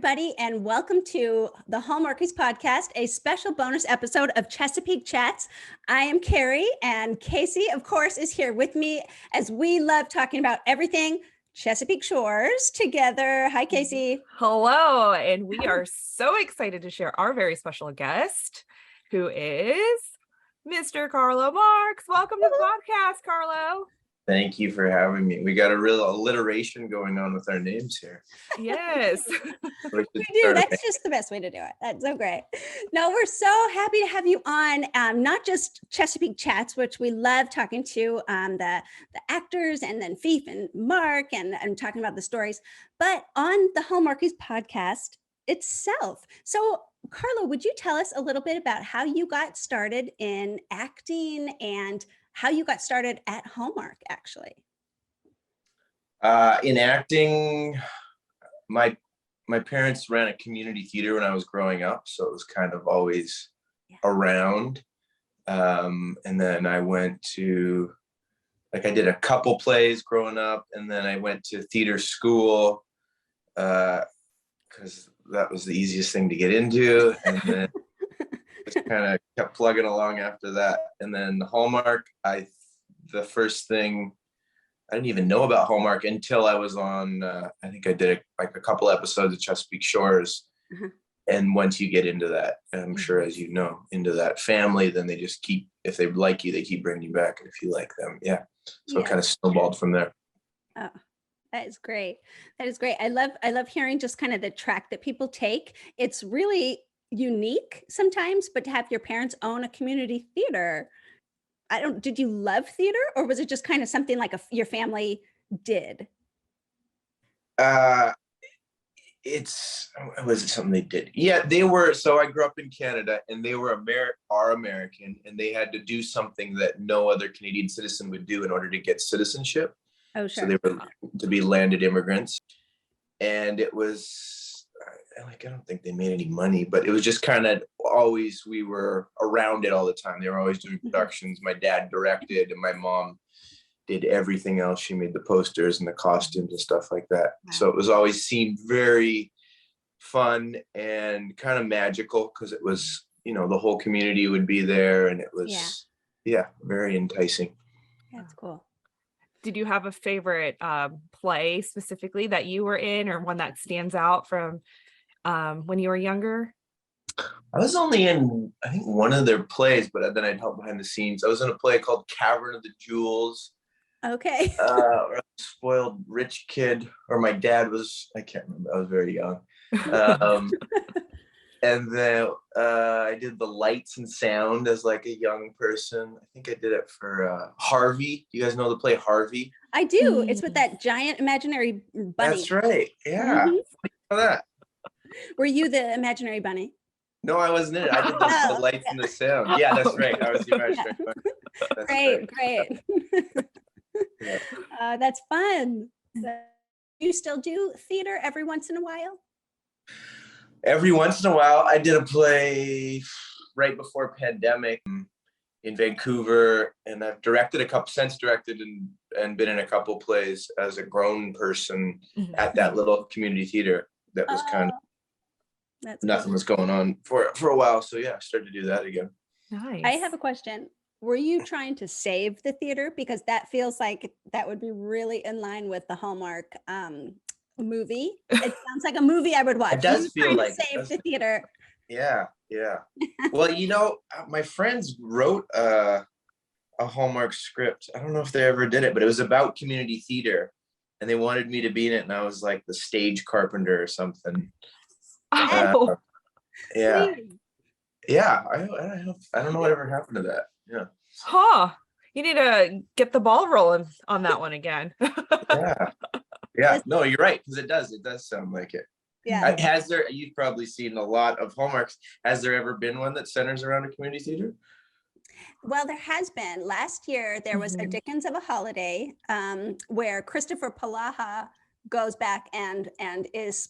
everybody, and welcome to the Hallmarkies podcast, a special bonus episode of Chesapeake Chats. I am Kari, and Kaycee, of course, is here with me as we love talking about everything Chesapeake Shores together. Hi, Kaycee. Hello, and we are so excited to share our very special guest, who is Mr. Carlo Marks. Welcome to the podcast, Carlo. Thank you for having me. We got a real alliteration going on with our names here. Yes. We do. That's just the best way to do it. That's so great. No, we're so happy to have you on, not just Chesapeake Chats, which we love talking to the actors and then Fief and Mark and talking about the stories, but on the Hallmarkies podcast itself. So Carlo, would you tell us a little bit about how you got started in acting and how you got started at Hallmark, actually? In acting, my parents ran a community theater when I was growing up, so it was kind of always around. And then I went to, I did a couple plays growing up, and then I went to theater school because that was the easiest thing to get into. And then just kind of kept plugging along after that. And then Hallmark, the first thing, I didn't even know about Hallmark until I was on, I think I did a couple episodes of Chesapeake Shores. Mm-hmm. And once you get into that, and I'm sure as you know, into that family, then they just keep, if they like you, they keep bringing you back. And if you like them, So it kind of snowballed from there. Oh, that is great. That is great. I love hearing just kind of the track that people take. It's really unique sometimes, but to have your parents own a community theater, did you love theater, or was it just kind of something like your family did? Was it something they did? Yeah, they were. So I grew up in Canada, and they were American, and they had to do something that no other Canadian citizen would do in order to get citizenship. Oh, sure. So they were to be landed immigrants, and it was, I don't think they made any money, but it was just kind of always, we were around it all the time. They were always doing productions. My dad directed, and my mom did everything else. She made the posters and the costumes and stuff like that. Wow. So it was always seemed very fun and kind of magical because it was, the whole community would be there, and it was, very enticing. That's cool. Did you have a favorite play specifically that you were in, or one that stands out from when you were younger? I was only in, I think, one of their plays, but then I'd help behind the scenes. I was in a play called Cavern of the Jewels. Okay. Or a spoiled rich kid, or my dad was, I can't remember. I was very young. And then I did the lights and sound as a young person. I think I did it for Harvey. You guys know the play Harvey? I do. It's with that giant imaginary bunny. That's right. Yeah. Mm-hmm. Know that. Were you the imaginary bunny? No, I wasn't in it. I did the lights and the sound. Yeah, that's right. I was the imaginary bunny. Great. Yeah. That's fun. So you still do theater every once in a while? Every once in a while. I did a play right before pandemic in Vancouver, and I've directed and been in a couple plays as a grown person at that little community theater. That was kind of nothing was going on for a while. So I started to do that again. Nice. I have a question. Were you trying to save the theater? Because that feels like that would be really in line with the Hallmark movie. It sounds like a movie I would watch. It does feel like save the theater. Yeah. Well, my friends wrote a Hallmark script. I don't know if they ever did it, but it was about community theater, and they wanted me to be in it, and I was like the stage carpenter or something. Oh. Yeah. Yeah. I don't know whatever happened to that. Yeah. Huh. You need to get the ball rolling on that one again. Yeah. No, you're right, because it does sound like it. Yeah. You've probably seen a lot of Hallmarks. Has there ever been one that centers around a community theater? Well, there has been. Last year, there was A Dickens of a Holiday, where Christopher Palaha goes back and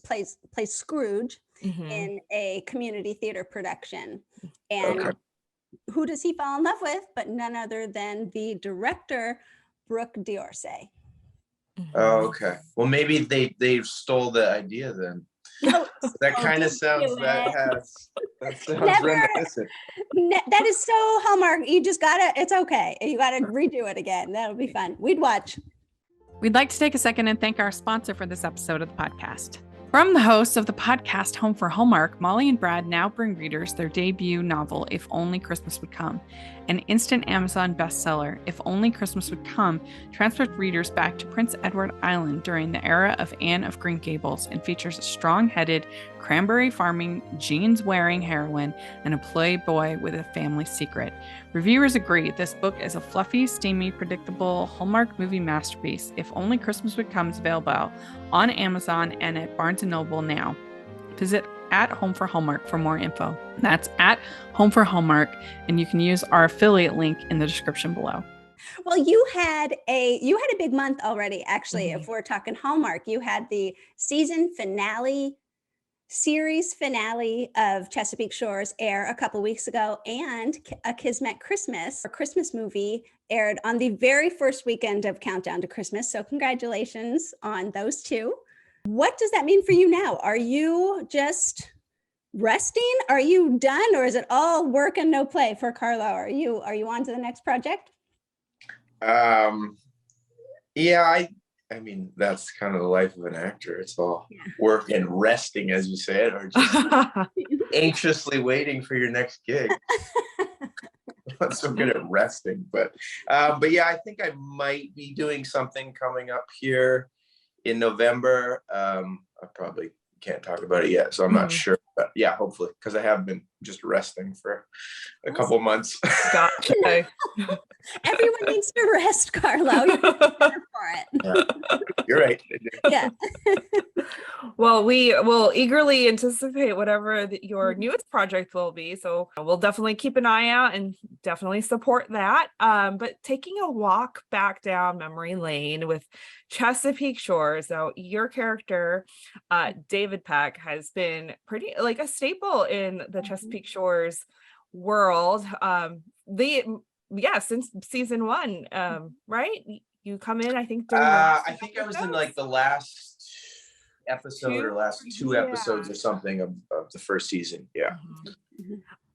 plays Scrooge in a community theater production. And who does he fall in love with but none other than the director, Brooke D'Orsay. Oh, okay. Well, maybe they stole the idea then. That kind of sounds, that sounds reminiscent. That is so Hallmark. You just gotta, it's okay. You gotta redo it again. That'll be fun. We'd watch. We'd like to take a second and thank our sponsor for this episode of the podcast. From the hosts of the podcast Home for Hallmark, Molly and Brad now bring readers their debut novel, If Only Christmas Would Come. An instant Amazon bestseller, If Only Christmas Would Come transports readers back to Prince Edward Island during the era of Anne of Green Gables and features a strong-headed, cranberry farming, jeans-wearing heroine and a playboy with a family secret. Reviewers agree this book is a fluffy, steamy, predictable Hallmark movie masterpiece. If Only Christmas Would Come is available on Amazon and at Barnes & Noble now. Visit at Home for Hallmark for more info. That's at Home for Hallmark, and you can use our affiliate link in the description below. Well, you had a big month already, actually. If we're talking Hallmark, you had the series finale of Chesapeake Shores air a couple weeks ago, and a KISMET Christmas movie aired on the very first weekend of Countdown to Christmas. So congratulations on those two. What does that mean for you now? Are you just resting? Are you done? Or is it all work and no play for Carlo? Are you on to the next project? Yeah, I mean, that's kind of the life of an actor. It's all work and resting, as you said, or just anxiously waiting for your next gig. I'm not so good at resting, but yeah, I think I might be doing something coming up here in November. I probably can't talk about it yet, so I'm not sure. But yeah, hopefully, because I have been just resting for a couple months. Gotcha. Everyone needs to rest, Carlo. You're better for it. Yeah. You're right. Yeah. Well, we will eagerly anticipate whatever your newest project will be. So we'll definitely keep an eye out and definitely support that. But taking a walk back down memory lane with Chesapeake Shores. So your character, David Peck, has been pretty like a staple in the Chesapeake Shores world. Since season 1, right? You come in, I think. I think I was in like the last episode or last 2 episodes or something of the first season. Yeah.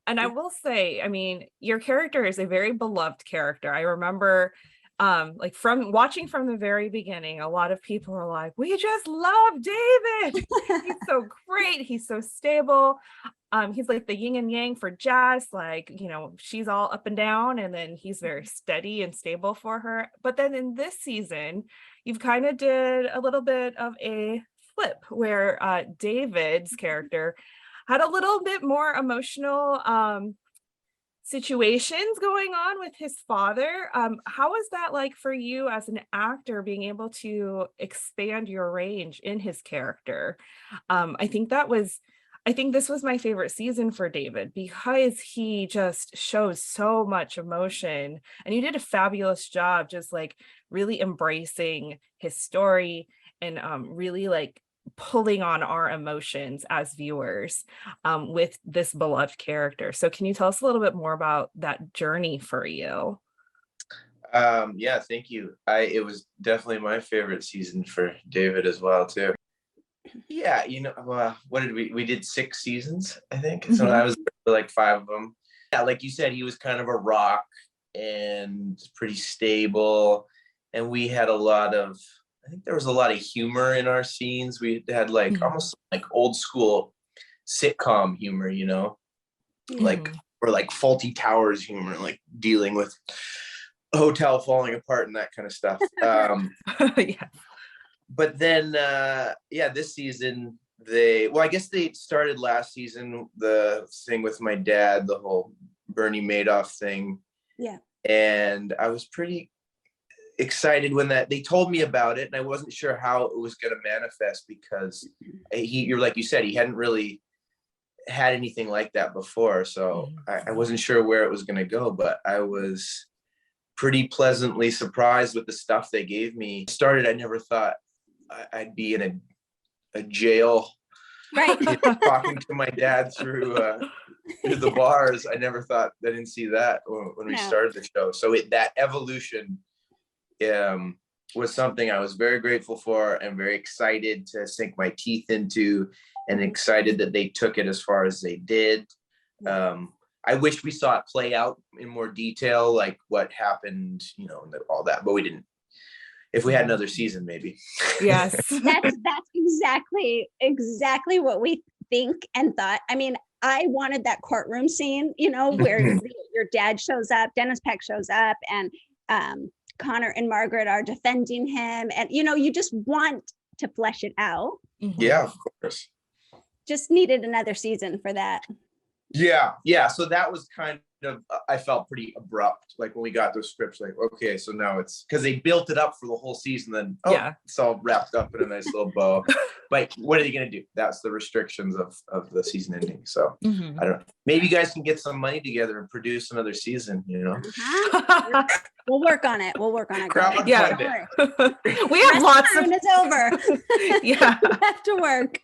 And I will say, I mean, your character is a very beloved character. I remember like from watching from the very beginning, a lot of people are like, we just love David. He's so great. He's so stable. He's like the yin and yang for Jess, like, you know, she's all up and down, and then he's very steady and stable for her. But then in this season, you've kind of did a little bit of a flip where David's character had a little bit more emotional situations going on with his father. How is that like for you as an actor, being able to expand your range in his character? I think this was my favorite season for David because he just shows so much emotion, and you did a fabulous job just like really embracing his story and really like pulling on our emotions as viewers with this beloved character. So can you tell us a little bit more about that journey for you? Yeah, thank you. It was definitely my favorite season for David as well too. Yeah, you know, what did we did 6 seasons, I think. So I was like 5 of them. Yeah, like you said, he was kind of a rock and pretty stable, and we had I think there was a lot of humor in our scenes. We had like almost like old school sitcom humor, you know, like, or like Faulty Towers humor, like dealing with a hotel falling apart and that kind of stuff. Yeah. But then, this season, I guess they started last season, the thing with my dad, the whole Bernie Madoff thing. Yeah. And I was pretty excited when they told me about it, and I wasn't sure how it was going to manifest because you're like you said, he hadn't really had anything like that before. So I wasn't sure where it was going to go, but I was pretty pleasantly surprised with the stuff they gave me. I never thought I'd be in a jail, right? Talking to my dad through the bars. I didn't see that when we started the show. So that evolution was something I was very grateful for and very excited to sink my teeth into and excited that they took it as far as they did. I wish we saw it play out in more detail, like what happened, you know, and all that, but we didn't. If we had another season, maybe. Yes. That's exactly what we think and thought. I mean, I wanted that courtroom scene, you know, where your dad shows up, Dennis Peck shows up, and Connor and Margaret are defending him. And, you know, you just want to flesh it out. Yeah, of course. Just needed another season for that. Yeah. So that was kind of, I felt pretty abrupt. Like when we got those scripts, like, okay, so now it's because they built it up for the whole season. Then, it's all wrapped up in a nice little bow. But what are you going to do? That's the restrictions of the season ending. So I don't know. Maybe you guys can get some money together and produce another season, you know? We'll work on it. Yeah. We have lots of. It's over. Yeah. We have to work.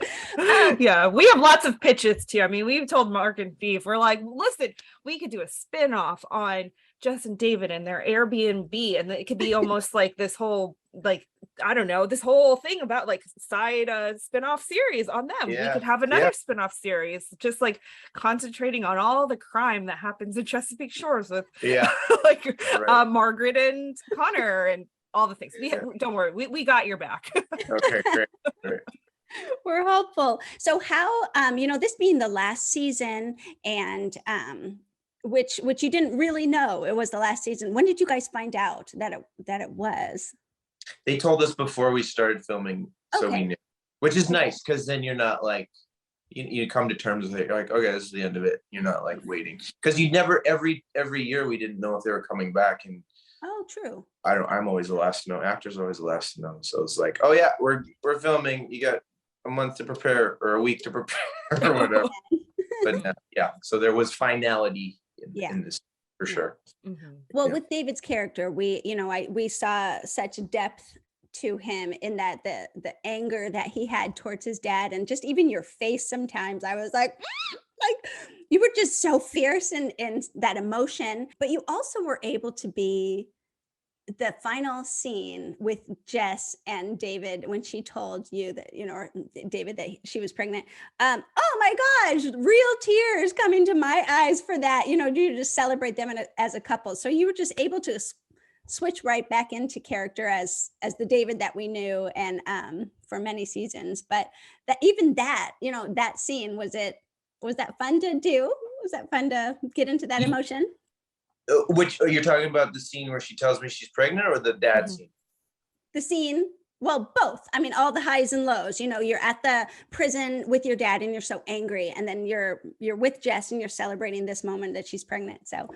Yeah, we have lots of pitches too. I mean, we've told Mark and Beef, we're like, listen, we could do a spin-off on Jess and David and their Airbnb, and it could be almost like this whole, like, I don't know, this whole thing about like side spin-off series on them. We could have another spin-off series, just like concentrating on all the crime that happens in Chesapeake Shores with like Margaret and Connor and all the things. Don't worry, we got your back. Okay, great. We're hopeful. So how, you know, this being the last season, and which you didn't really know it was the last season. When did you guys find out that it was? They told us before we started filming, so we knew, which is nice, because then you're not like, you come to terms with it. You're like, okay, this is the end of it. You're not like waiting, because you never, every year we didn't know if they were coming back. And true. I'm always the last to know. Actors are always the last to know. So it's like, oh yeah, we're filming. You got a month to prepare or a week to prepare or whatever. But so there was finality in this for sure. Well, with David's character, we saw such depth to him in that the anger that he had towards his dad, and just even your face sometimes, I was like you were just so fierce in that emotion. But you also were able to be the final scene with Jess and David when she told you that, you know, or David, that she was pregnant. Oh my gosh, real tears coming to my eyes for that. You know, you just celebrate them as a couple. So you were just able to switch right back into character as the David that we knew, and for many seasons. But that you know, that scene, was that fun to do? Was that fun to get into that emotion? Which you're talking about, the scene where she tells me she's pregnant, or the dad scene? The scene, well, both. I mean, all the highs and lows. You know, you're at the prison with your dad and you're so angry, and then you're with Jess and you're celebrating this moment that she's pregnant. So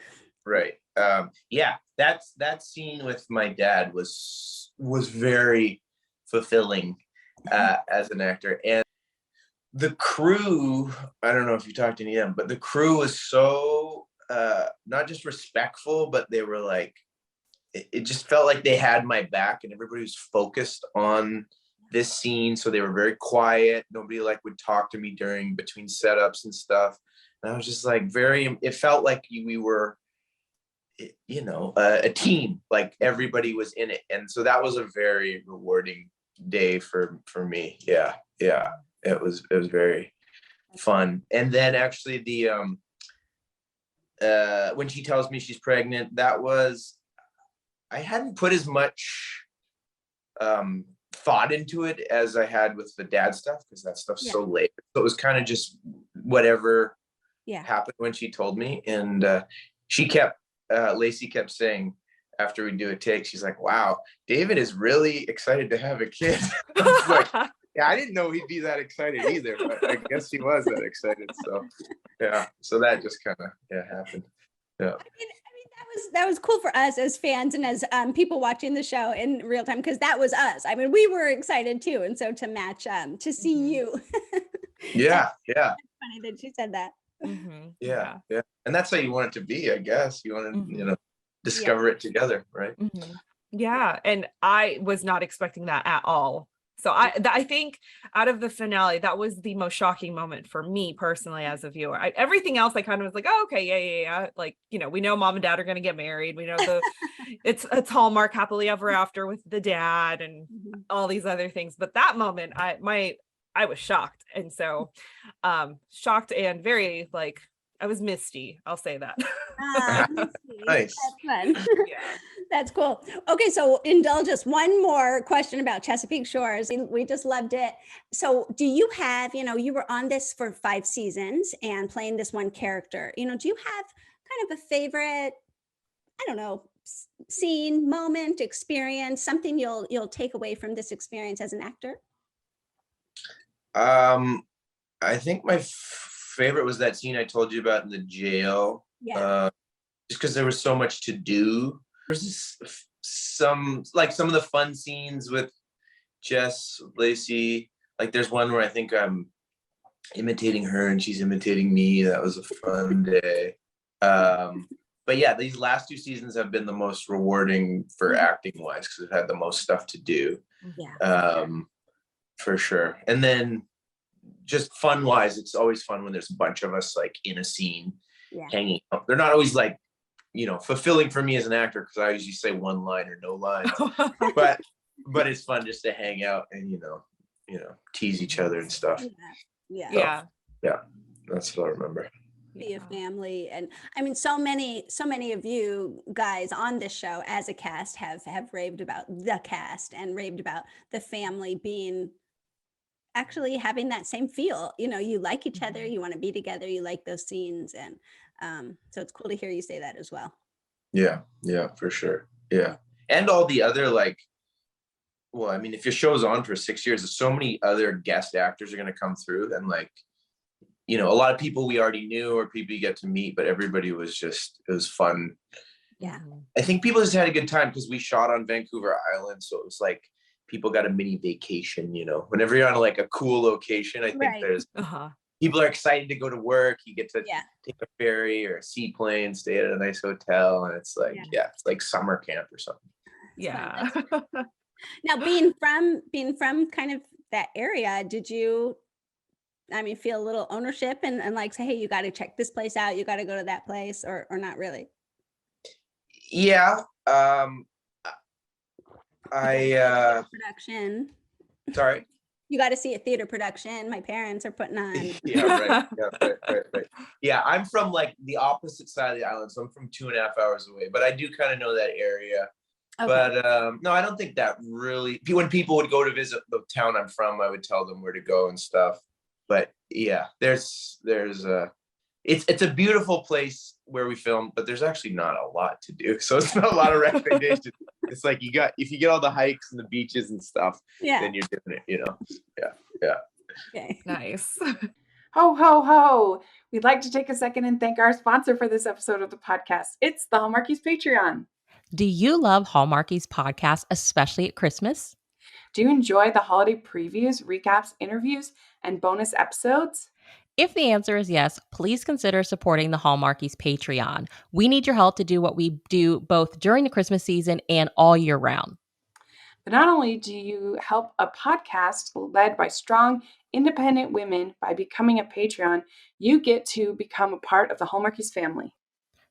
right. That scene with my dad was very fulfilling as an actor. And the crew, I don't know if you talked to any of them, but the crew was so not just respectful, but they were like, it just felt like they had my back, and everybody was focused on this scene. So they were very quiet. Nobody would talk to me between setups and stuff. And I was just like it felt like we were, you know, a team, like everybody was in it. And so that was a very rewarding day for me. Yeah. It was very fun. And then actually when she tells me she's pregnant, I hadn't put as much thought into it as I had with the dad stuff, because that stuff's so late. So it was kind of just whatever happened when she told me. And Lacey kept saying after we do a take, she's like, wow, David is really excited to have a kid. I was like, yeah, I didn't know he'd be that excited either, but I guess he was that excited. So so that just kind of happened. Yeah. I mean, that was cool for us as fans and as people watching the show in real time, because that was us. I mean, we were excited too, and so to match to see you. That's funny that she said that. Yeah, and that's how you want it to be, I guess. You want to, you know, discover it together, right? Yeah, and I was not expecting that at all. So I think out of the finale, that was the most shocking moment for me personally as a viewer. Everything else, I kind of was like, oh, okay, yeah. Like, you know, we know mom and dad are going to get married. We know it's Hallmark happily ever after with the dad and all these other things. But that moment, I was shocked. And so shocked and very like, I was misty. I'll say that. Nice. That's fun. Yeah. That's cool. Okay, so indulge us one more question about Chesapeake Shores. We just loved it. So do you have, you were on this for 5 seasons and playing this one character, do you have kind of a favorite, I don't know, scene, moment, experience, something you'll take away from this experience as an actor? I think my favorite was that scene I told you about in the jail. Yeah. Just because there was so much to do. There's some of the fun scenes with Jess Lacey. Like there's one where I think I'm imitating her and she's imitating me. That was a fun day. But yeah, these last 2 seasons have been the most rewarding for acting wise because I've had the most stuff to do. Yeah. For sure. And then just fun wise, it's always fun when there's a bunch of us like in a scene hanging out. They're not always like, fulfilling for me as an actor because I usually say one line or no lines. but it's fun just to hang out and tease each other and stuff. Yeah. Yeah. That's what I remember. Be a family. And I mean, so many of you guys on this show as a cast have raved about the cast and raved about the family being actually having that same feel. You like each other, you want to be together, you like those scenes. And so it's cool to hear you say that as well. Yeah, for sure. Yeah. And all the other if your show's on for 6 years, there's so many other guest actors are going to come through and a lot of people we already knew or people you get to meet, but everybody it was fun. Yeah. I think people just had a good time because we shot on Vancouver Island. So it was like people got a mini vacation, whenever you're on a cool location, I think there's people are excited to go to work. You get to take a ferry or a seaplane, stay at a nice hotel. And it's like, it's like summer camp or something. Yeah. Now being from kind of that area, did you, feel a little ownership and say, hey, you got to check this place out, you got to go to that place, or not really? Yeah. Production. Sorry. You got to see a theater production. My parents are putting on. Right. Yeah, I'm from the opposite side of the island, so I'm from 2.5 hours away. But I do kind of know that area. Okay. But no, I don't think that really. When people would go to visit the town I'm from, I would tell them where to go and stuff. But yeah, there's it's a beautiful place where we filmed, but there's actually not a lot to do. So it's not a lot of recommendations. It's like if you get all the hikes and the beaches and stuff, then you're doing it, Yeah. Okay. Nice. Ho, ho, ho. We'd like to take a second and thank our sponsor for this episode of the podcast. It's the Hallmarkies Patreon. Do you love Hallmarkies podcast, especially at Christmas? Do you enjoy the holiday previews, recaps, interviews, and bonus episodes? If the answer is yes, please consider supporting the Hallmarkies Patreon. We need your help to do what we do both during the Christmas season and all year round. But not only do you help a podcast led by strong, independent women by becoming a Patreon, you get to become a part of the Hallmarkies family.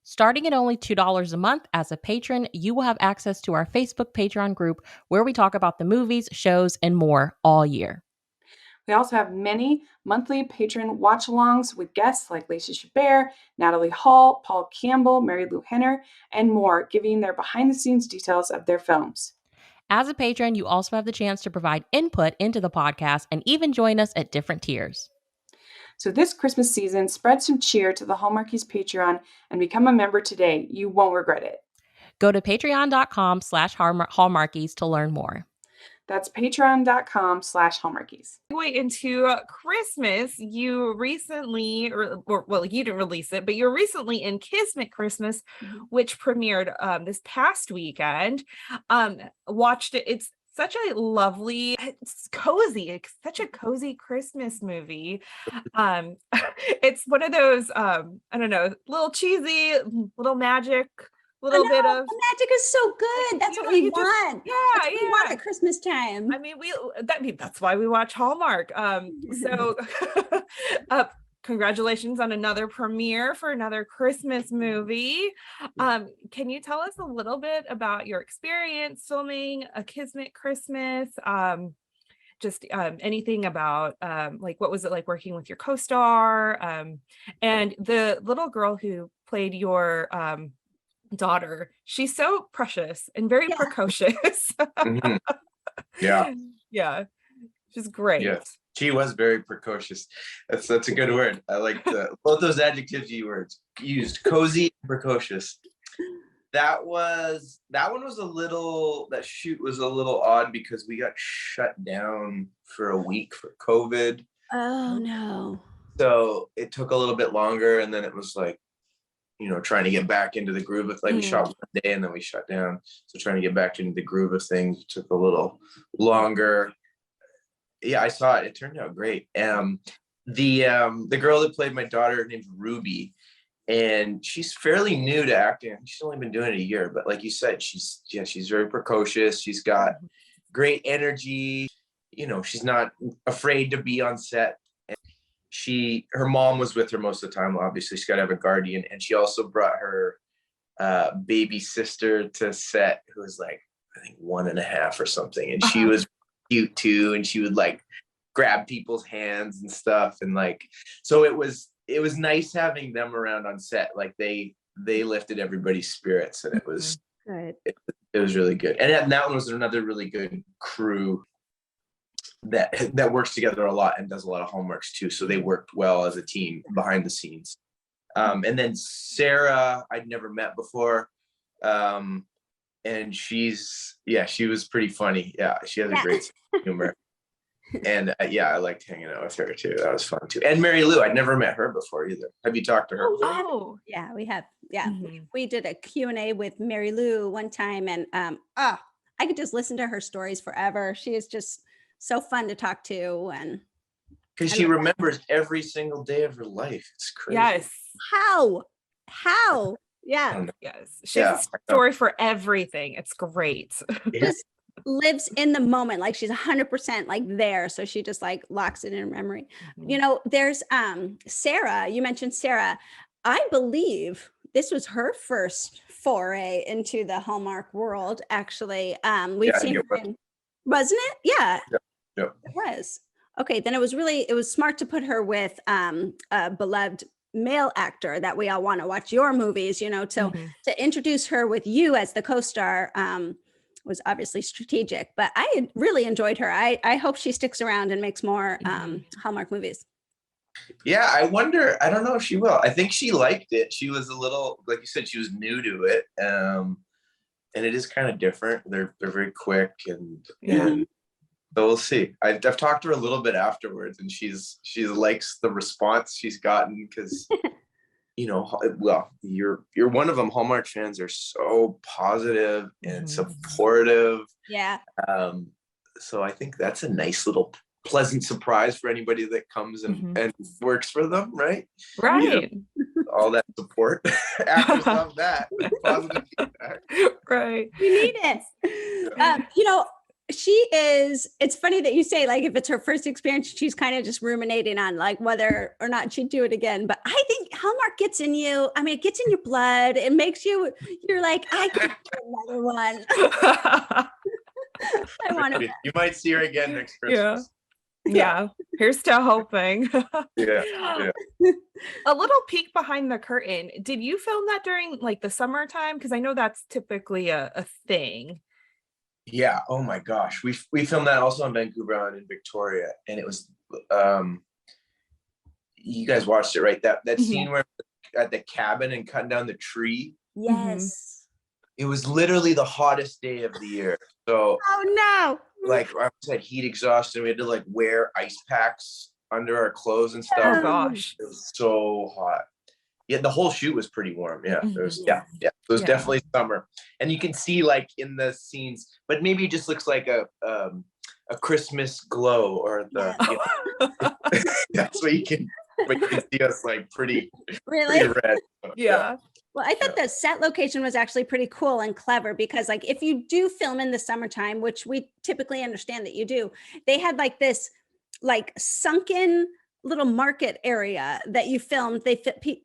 Starting at only $2 a month as a patron, you will have access to our Facebook Patreon group where we talk about the movies, shows, and more all year. We also have many monthly patron watch-alongs with guests like Lacey Chabert, Natalie Hall, Paul Campbell, Mary Lou Henner, and more, giving their behind-the-scenes details of their films. As a patron, you also have the chance to provide input into the podcast and even join us at different tiers. So this Christmas season, spread some cheer to the Hallmarkies Patreon and become a member today. You won't regret it. Go to patreon.com/Hallmarkies to learn more. That's patreon.com/Hallmarkies. Way into Christmas, you recently, you didn't release it, but you're recently in Kismet Christmas, which premiered this past weekend. Watched it. It's such a lovely, it's cozy. It's such a cozy Christmas movie. It's one of those, I don't know, little cheesy, little magic. Little bit of the magic is so good. That's what we want. That's what we want at Christmas time. I mean, that's why we watch Hallmark. So congratulations on another premiere for another Christmas movie. Can you tell us a little bit about your experience filming A Kismet Christmas? just anything about like what was it like working with your co-star, and the little girl who played your daughter. She's so precious and very precocious. Mhm. Yeah. Yeah, she's great. Yeah. She was very precocious. That's a good word. I like both those adjectives you used, cozy and precocious. That one was that shoot was a little odd because we got shut down for a week for COVID. Oh no. So it took a little bit longer, and then it was like, trying to get back into the groove of we shot one day and then we shut down. So trying to get back into the groove of things took a little longer. Yeah, I saw it. It turned out great. The girl that played my daughter, her name's Ruby, and she's fairly new to acting. She's only been doing it a year, but like you said, she's very precocious. She's got great energy. She's not afraid to be on set. And her mom was with her most of the time. Obviously, she's got to have a guardian, and she also brought her baby sister to set, who was like, I think 1.5 or something, and she was cute too, and she would like grab people's hands and stuff, and like, so it was nice having them around on set. Like they lifted everybody's spirits, and it was good. It was really good. And that one was another really good crew that works together a lot and does a lot of homeworks too, so they worked well as a team behind the scenes. And then Sarah, I'd never met before, and she was pretty funny. Yeah, she has a great sense of humor. And I liked hanging out with her too. That was fun too. And Mary Lou, I'd never met her before either. Have you talked to her? Oh, yeah, we have. Yeah, we did a Q&A with Mary Lou one time, and I could just listen to her stories forever. She is just so fun to talk to, and because she remembers every single day of her life. It's crazy. Yes. How? Yeah. Yes. She has a story for everything. It's great. Just lives in the moment, like she's 100% like there, so she just like locks it in her memory. There's Sarah. You mentioned Sarah. I believe this was her first foray into the Hallmark world. Actually, we've seen her in, wasn't it? Yeah. It was. Okay, then it was smart to put her with a beloved male actor that we all want to watch your movies, to introduce her with you as the co-star was obviously strategic, but I really enjoyed her. I hope she sticks around and makes more Hallmark movies. Yeah, I wonder, I don't know if she will. I think she liked it. She was a little, like you said, she was new to it. And it is kind of different. They're very quick and so we'll see. I've talked to her a little bit afterwards, and she likes the response she's gotten because, you're one of them. Hallmark fans are so positive and supportive. Yeah. So I think that's a nice little pleasant surprise for anybody that comes and works for them, right? Right. All that support. Actors love that. Positive feedback. Right. We need it. It's funny that you say, like, if it's her first experience, she's kind of just ruminating on like whether or not she'd do it again. But I think Hallmark gets in you. I mean, it gets in your blood. It makes you're like, I could do another one. I want to. You might see her again next Christmas. Yeah. Here's to hoping. Yeah. A little peek behind the curtain. Did you film that during like the summertime? Because I know that's typically a thing. Yeah. Oh my gosh. We filmed that also in Vancouver Island in Victoria, and it was you guys watched it, right? That scene where at the cabin and cutting down the tree. Yes. It was literally the hottest day of the year. So like I said, heat exhaustion. We had to like wear ice packs under our clothes and stuff. Oh gosh. It was so hot. Yeah, the whole shoot was pretty warm. Yeah, it was. Yeah. It was definitely summer, and you can see like in the scenes, but maybe it just looks like a Christmas glow, or that's what you can. But you can see us like pretty red. Yeah. Well, I thought the set location was actually pretty cool and clever because, like, if you do film in the summertime, which we typically understand that you do, they had like this, like, sunken little market area that you filmed.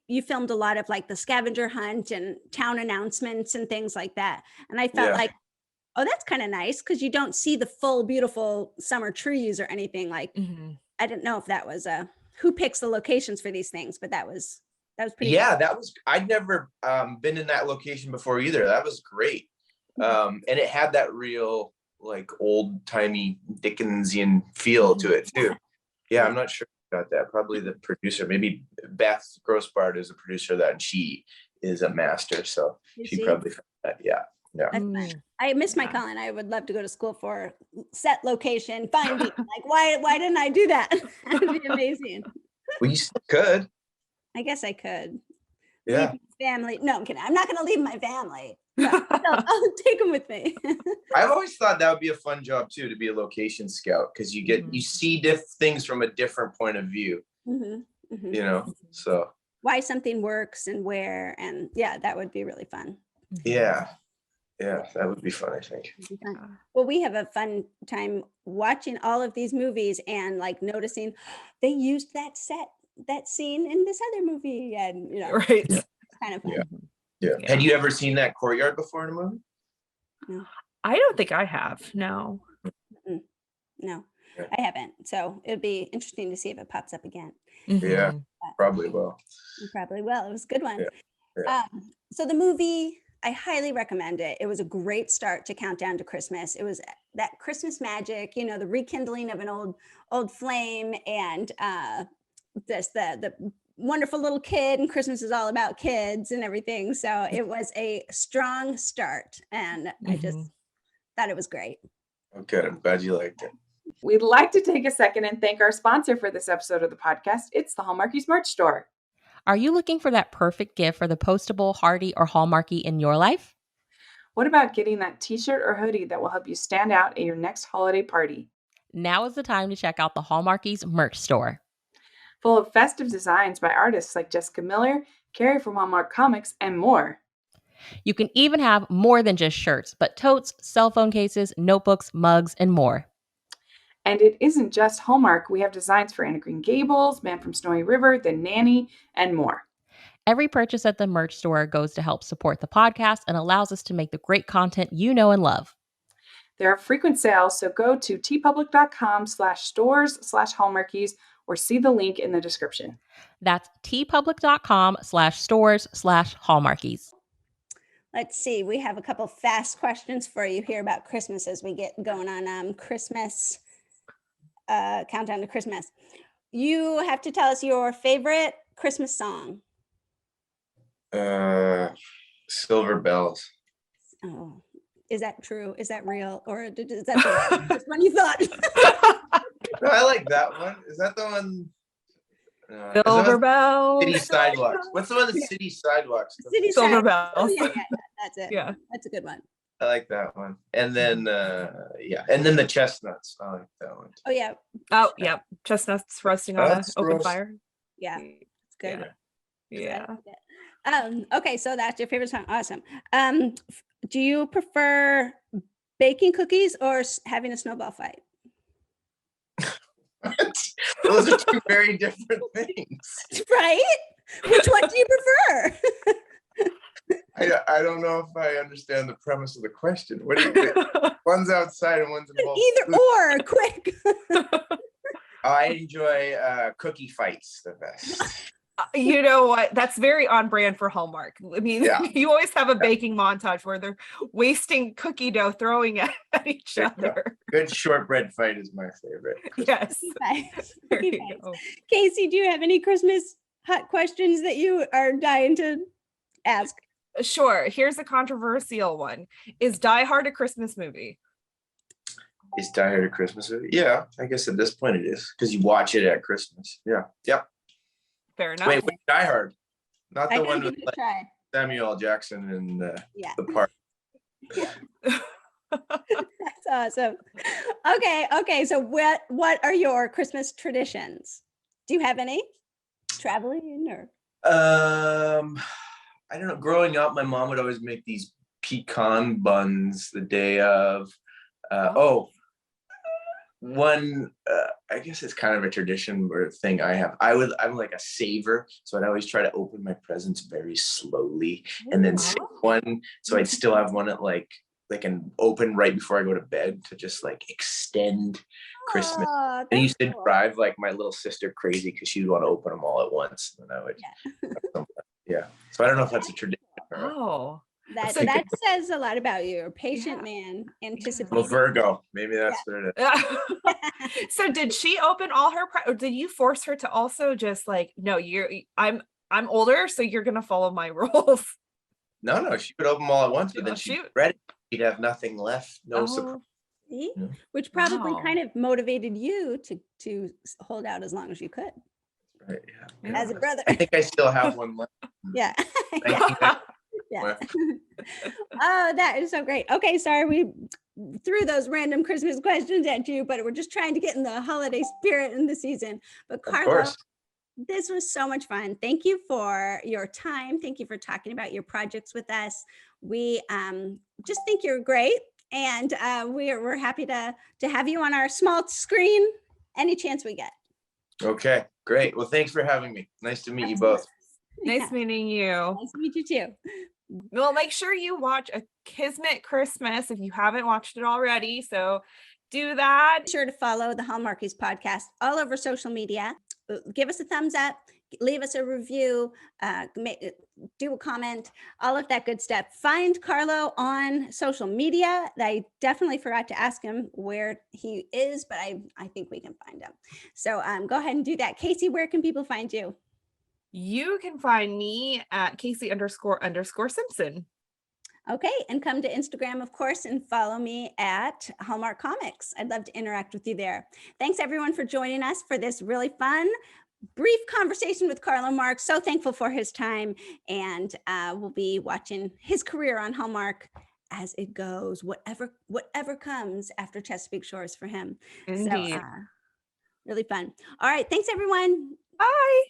You filmed a lot of like the scavenger hunt and town announcements and things like that. And I felt like Oh, that's kind of nice because you don't see the full beautiful summer trees or anything. Like, I didn't know if that was who picks the locations for these things, but that was pretty cool. I'd never been in that location before either. That was great. And it had that real like old timey Dickensian feel to it too. Yeah, I'm not sure about that. Probably the producer, maybe Beth Grossbart is a producer of that, and she is a master, so she probably found that. Yeah. That's fun. I miss my calling. I would love to go to school for set location finding. Like, why didn't I do that? That would be amazing. Well, you still could. I guess I could. Yeah. Leave my family. No, I'm kidding. I'm not going to leave my family. No, I'll take them with me. I've always thought that would be a fun job too, to be a location scout, because you see things from a different point of view. You know, so why something works and where, and that would be really fun. Yeah, that would be fun, I think. Well, we have a fun time watching all of these movies and like noticing they used that scene in this other movie, and right. It's kind of fun. Yeah. Had you ever seen that courtyard before in a movie? No. I don't think I have. No. No, I haven't. So it'd be interesting to see if it pops up again. Yeah, probably will. You probably will. It was a good one. Yeah. So the movie, I highly recommend it. It was a great start to Countdown to Christmas. It was that Christmas magic, the rekindling of an old flame, and the wonderful little kid, and Christmas is all about kids and everything. So it was a strong start, and I just thought it was great. Okay, I'm glad you liked it. We'd like to take a second and thank our sponsor for this episode of the podcast. It's the Hallmarkies merch store. Are you looking for that perfect gift for the postable, Hardy, or Hallmarky in your life? What about getting that t-shirt or hoodie that will help you stand out at your next holiday party? Now is the time to check out the Hallmarkies merch store. Full of festive designs by artists like Jessica Miller, Carrie from Hallmark Comics, and more. You can even have more than just shirts, but totes, cell phone cases, notebooks, mugs, and more. And it isn't just Hallmark. We have designs for Anna Green Gables, Man from Snowy River, The Nanny, and more. Every purchase at the merch store goes to help support the podcast and allows us to make the great content you know and love. There are frequent sales, so go to tpublic.com/stores/Hallmarkies or see the link in the description. That's tpublic.com/stores/Hallmarkies. Let's see. We have a couple fast questions for you here about Christmas as we get going on Christmas, Countdown to Christmas. You have to tell us your favorite Christmas song. Silver Bells. Oh, is that true? Is that real? Or is that the first one you thought? No, I like that one. Is that the one? Silver Bells. City Sidewalks. What's the one? The City Sidewalks. Silver Bells. Oh, yeah, that's it. Yeah, that's a good one. I like that one. And then and then the Chestnuts. I like that one. Oh yeah. Oh yeah, chestnuts roasting on an open fire. Yeah, it's good. Yeah. Okay, so that's your favorite song. Awesome. Do you prefer baking cookies or having a snowball fight? Those are two very different things. Right? Which one do you prefer? I don't know if I understand the premise of the question. What do you think? One's outside and one's involved. Either or, quick. I enjoy cookie fights the best. You know what? That's very on brand for Hallmark. I mean, you always have a baking montage where they're wasting cookie dough, throwing it at each other. Good shortbread fight is my favorite. Yes. There you go. Kaycee, do you have any Christmas hot questions that you are dying to ask? Sure. Here's a controversial one. Is Die Hard a Christmas movie? Is Die Hard a Christmas movie? Yeah, I guess at this point it is, because you watch it at Christmas. Yeah. Yep. Fair enough. Wait, Die Hard. Not the one with Samuel L. Jackson and the part. That's awesome. Okay. So what are your Christmas traditions? Do you have any? Traveling or? I don't know. Growing up, my mom would always make these pecan buns the day of. I guess it's kind of a tradition or thing I have. I'm like a saver, so I'd always try to open my presents very slowly and then save one, so I'd still have one at like like an open right before I go to bed to just like extend Christmas. Aw, And I that's used to cool. drive like my little sister crazy because she would want to open them all at once. And I would, yeah. So I don't know if that's a tradition. Or Oh, That So that says a lot about you. You're a patient Yeah. man, I'm a anticipating. Virgo. Maybe that's what it is. so did she open all her or did you force her to also just like, no, I'm older, so you're gonna follow my rules? No, she would open them all at once, but then Oh, she'd shoot. read it. She'd have nothing left. No surprise. See? Yeah. Which probably Wow. kind of motivated you to hold out as long as you could Right, yeah. as a brother. I think I still have one left. Yeah. Yeah. 1990 Yeah. left. Oh, that is so great. Okay, sorry we threw those random Christmas questions at you, but we're just trying to get in the holiday spirit in the season. But Of Carlo, course. this was so much fun. Thank you for your time. Thank you for talking about your projects with us. We just think you're great, and we're happy to have you on our small screen any chance we get. Okay, great. Well, thanks for having me. Nice to meet you both. Nice Yeah, meeting you. nice to meet you too. Well, make sure you watch A Kismet Christmas if you haven't watched it already. So do that. Be sure to follow the Hallmarkies podcast all over social media. Give us a thumbs up, leave us a review, do a comment, all of that good stuff. Find Carlo on social media. I definitely forgot to ask him where he is, but I think we can find him. So go ahead and do that. Kaycee, where can people find you? You can find me at Kaycee__Simpson. Okay, and come to Instagram, of course, and follow me at Hallmark Comics. I'd love to interact with you there. Thanks, everyone, for joining us for this really fun, brief conversation with Carlo Marks. So thankful for his time, and we'll be watching his career on Hallmark as it goes, whatever comes after Chesapeake Shores for him. Indeed. So really fun. All right, thanks, everyone. Bye.